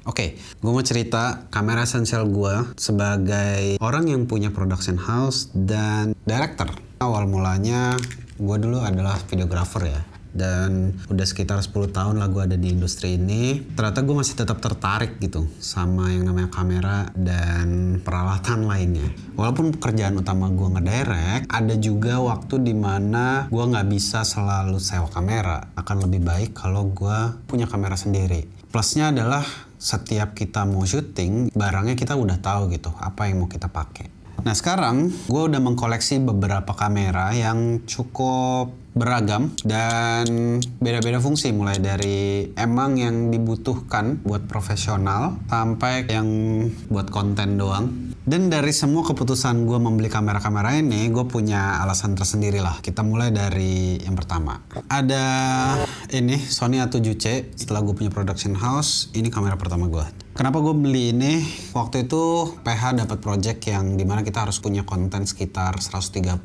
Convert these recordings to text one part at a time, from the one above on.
Oke, gue mau cerita kamera esensial gue sebagai orang yang punya production house dan director. Awal mulanya gue dulu adalah videographer ya. Dan udah sekitar 10 tahun lah gue ada di industri ini. Ternyata gue masih tetap tertarik gitu sama yang namanya kamera dan peralatan lainnya. Walaupun pekerjaan utama gue ngedirect, ada juga waktu dimana gue nggak bisa selalu sewa kamera. Akan lebih baik kalau gue punya kamera sendiri. Plusnya adalah setiap kita mau syuting, barangnya kita udah tahu gitu apa yang mau kita pakai. Nah sekarang gue udah mengkoleksi beberapa kamera yang cukup beragam dan beda-beda fungsi, mulai dari emang yang dibutuhkan buat profesional sampai yang buat konten doang. Dan dari semua keputusan gue membeli kamera-kamera ini, gue punya alasan tersendiri lah. Kita mulai dari yang pertama. Ada ini Sony A7C. Setelah gue punya production house, ini kamera pertama gue. Kenapa gue beli ini? Waktu itu PH dapat project yang dimana kita harus punya konten sekitar 130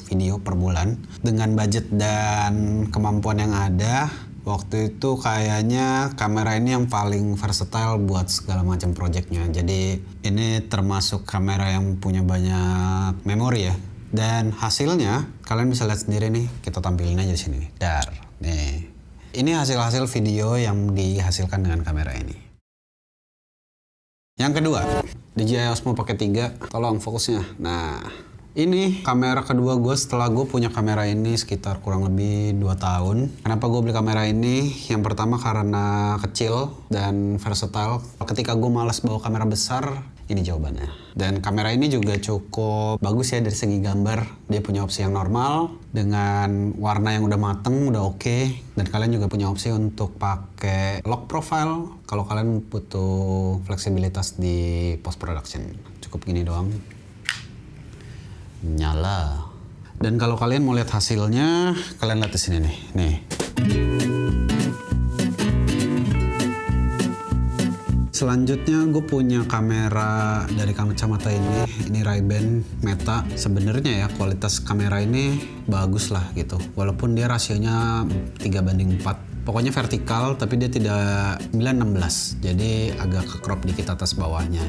video per bulan. Dengan budget dan kemampuan yang ada, waktu itu kayaknya kamera ini yang paling versatile buat segala macam projectnya. Jadi ini termasuk kamera yang punya banyak memori ya. Dan hasilnya kalian bisa lihat sendiri nih. Kita tampilin aja di sini nih. Dar. Nih. Ini hasil-hasil video yang dihasilkan dengan kamera ini. Yang kedua, DJI Osmo Pocket 3. Tolong fokusnya. Nah, ini kamera kedua gue setelah gue punya kamera ini sekitar kurang lebih 2 tahun. Kenapa gue beli kamera ini? Yang pertama karena kecil dan versatile. Ketika gue malas bawa kamera besar, ini jawabannya. Dan kamera ini juga cukup bagus ya dari segi gambar. Dia punya opsi yang normal dengan warna yang udah mateng, udah oke. Dan kalian juga punya opsi untuk pakai lock profile kalau kalian butuh fleksibilitas di post production. Cukup gini doang. Nyala. Dan kalau kalian mau lihat hasilnya, kalian lihat di sini nih. Nih. Selanjutnya gue punya kamera dari kacamata ini Ray-Ban Meta. Sebenarnya ya kualitas kamera ini bagus lah gitu. Walaupun dia rasionya 3:4. Pokoknya vertikal tapi dia tidak 9:16. Jadi agak ke crop dikit atas bawahnya.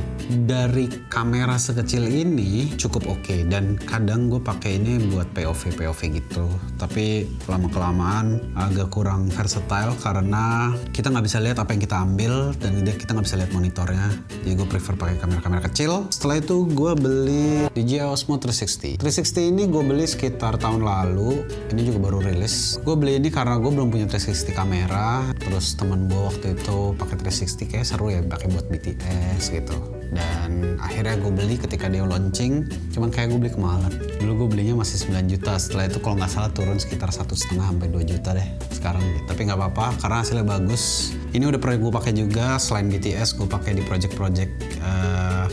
Dari kamera sekecil ini cukup oke. Dan kadang gue pakai ini buat POV gitu. Tapi lama-kelamaan agak kurang versatile karena kita nggak bisa lihat apa yang kita ambil dan kita nggak bisa lihat monitornya. Jadi gue prefer pakai kamera-kamera kecil. Setelah itu gue beli DJI Osmo 360. 360 ini gue beli sekitar tahun lalu. Ini juga baru rilis. Gue beli ini karena gue belum punya 360 kamera. Terus teman gue waktu itu pakai 360 kayak seru ya pakai buat BTS gitu. Dan akhirnya gue beli ketika dia launching. Cuman kayak gue beli kemahalan. Dulu gue belinya masih 9 juta. Setelah itu kalau nggak salah turun sekitar 1,5 sampai 2 juta deh sekarang. Tapi nggak apa-apa karena hasilnya bagus. Ini udah pernah gue pakai juga selain BTS, gue pakai di project-project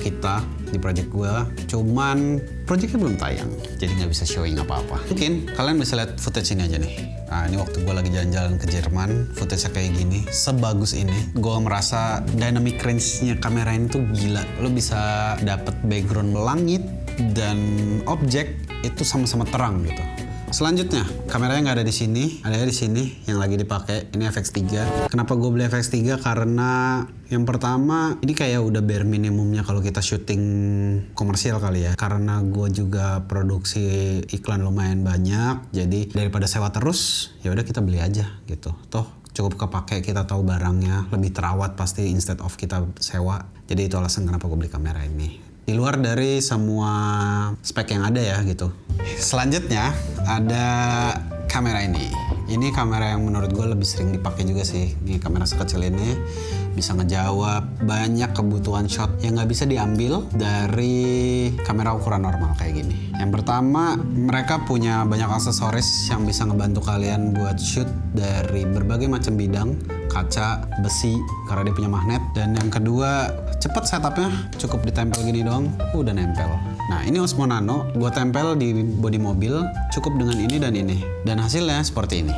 kita di project gue. Cuman projectnya belum tayang, jadi nggak bisa showing apa-apa. Mungkin kalian bisa lihat footage ini aja nih. Nah, ini waktu gue lagi jalan-jalan ke Jerman, footage-nya kayak gini, sebagus ini. Gue merasa dynamic range-nya kamera ini tuh gila. Lo bisa dapet background langit dan objek itu sama-sama terang gitu. Selanjutnya, kameranya nggak ada di sini, ada di sini yang lagi dipakai. Ini FX3. Kenapa gue beli FX3? Karena yang pertama, ini kayak udah bare minimumnya kalau kita syuting komersial kali ya. Karena gue juga produksi iklan lumayan banyak, jadi daripada sewa terus, ya udah kita beli aja gitu. Toh cukup kepake, kita tahu barangnya, lebih terawat pasti instead of kita sewa. Jadi itu alasan kenapa gue beli kamera ini. Di luar dari semua spek yang ada ya gitu. Selanjutnya ada kamera ini. Ini kamera yang menurut gue lebih sering dipakai juga sih. Ini kamera sekecil ini bisa ngejawab banyak kebutuhan shot yang nggak bisa diambil dari kamera ukuran normal kayak gini. Yang pertama, mereka punya banyak aksesoris yang bisa ngebantu kalian buat shoot dari berbagai macam bidang. Kaca, besi, karena dia punya magnet. Dan yang kedua, cepet setupnya, cukup ditempel gini doang, udah nempel. Nah ini Osmo Nano, gue tempel di bodi mobil, cukup dengan ini dan ini. Dan hasilnya seperti ini.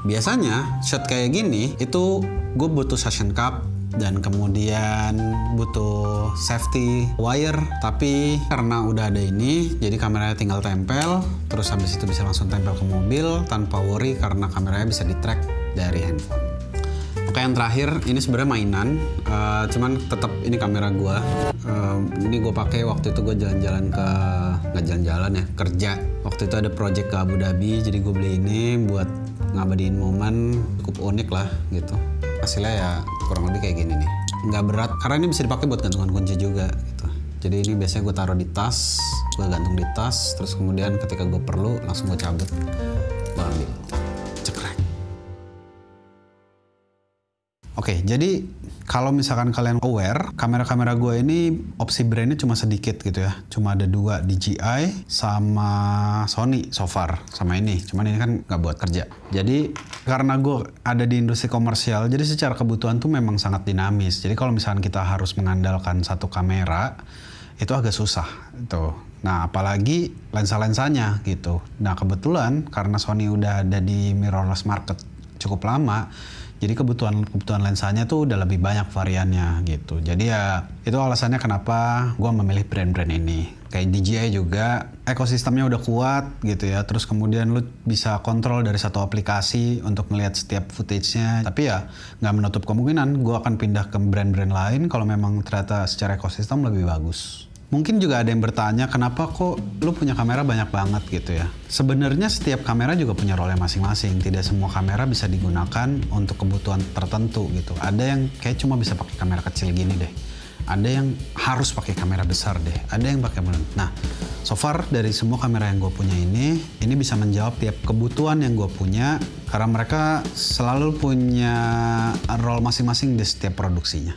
Biasanya shot kayak gini, itu gue butuh suction cup, dan kemudian butuh safety wire. Tapi karena udah ada ini, jadi kameranya tinggal tempel, terus habis itu bisa langsung tempel ke mobil tanpa worry karena kameranya bisa di track dari handphone. Oke, yang terakhir ini sebenarnya mainan, cuman tetap ini kamera gue. Ini gue pakai waktu itu gue jalan-jalan ke nggak jalan-jalan ya, kerja. Waktu itu ada project ke Abu Dhabi, jadi gue beli ini buat ngabadiin momen. Cukup unik lah gitu. Hasilnya ya kurang lebih kayak gini nih. Nggak berat, karena ini bisa dipakai buat gantungan kunci juga gitu. Jadi ini biasanya gue taruh di tas, gue gantung di tas, terus kemudian ketika gue perlu langsung gue cabut, gue ambil. Cekrek. Oke, jadi kalau misalkan kalian aware, kamera-kamera gue ini opsi brandnya cuma sedikit gitu ya. Cuma ada 2, DJI sama Sony so far, sama ini. Cuman ini kan nggak buat kerja. Jadi karena gue ada di industri komersial, jadi secara kebutuhan tuh memang sangat dinamis. Jadi kalau misalkan kita harus mengandalkan satu kamera, itu agak susah tuh. Nah, apalagi lensa-lensanya gitu. Nah, kebetulan karena Sony udah ada di mirrorless market cukup lama, jadi kebutuhan lensanya tuh udah lebih banyak variannya gitu. Jadi ya itu alasannya kenapa gue memilih brand-brand ini. Kayak DJI juga ekosistemnya udah kuat gitu ya. Terus kemudian lu bisa kontrol dari satu aplikasi untuk melihat setiap footage-nya. Tapi ya nggak menutup kemungkinan gue akan pindah ke brand-brand lain kalau memang ternyata secara ekosistem lebih bagus. Mungkin juga ada yang bertanya, kenapa kok lu punya kamera banyak banget gitu ya? Sebenarnya setiap kamera juga punya role masing-masing. Tidak semua kamera bisa digunakan untuk kebutuhan tertentu gitu. Ada yang kayak cuma bisa pakai kamera kecil gini deh. Ada yang harus pakai kamera besar deh. Ada yang pakai nah, so far dari semua kamera yang gue punya ini bisa menjawab tiap kebutuhan yang gue punya. Karena mereka selalu punya role masing-masing di setiap produksinya.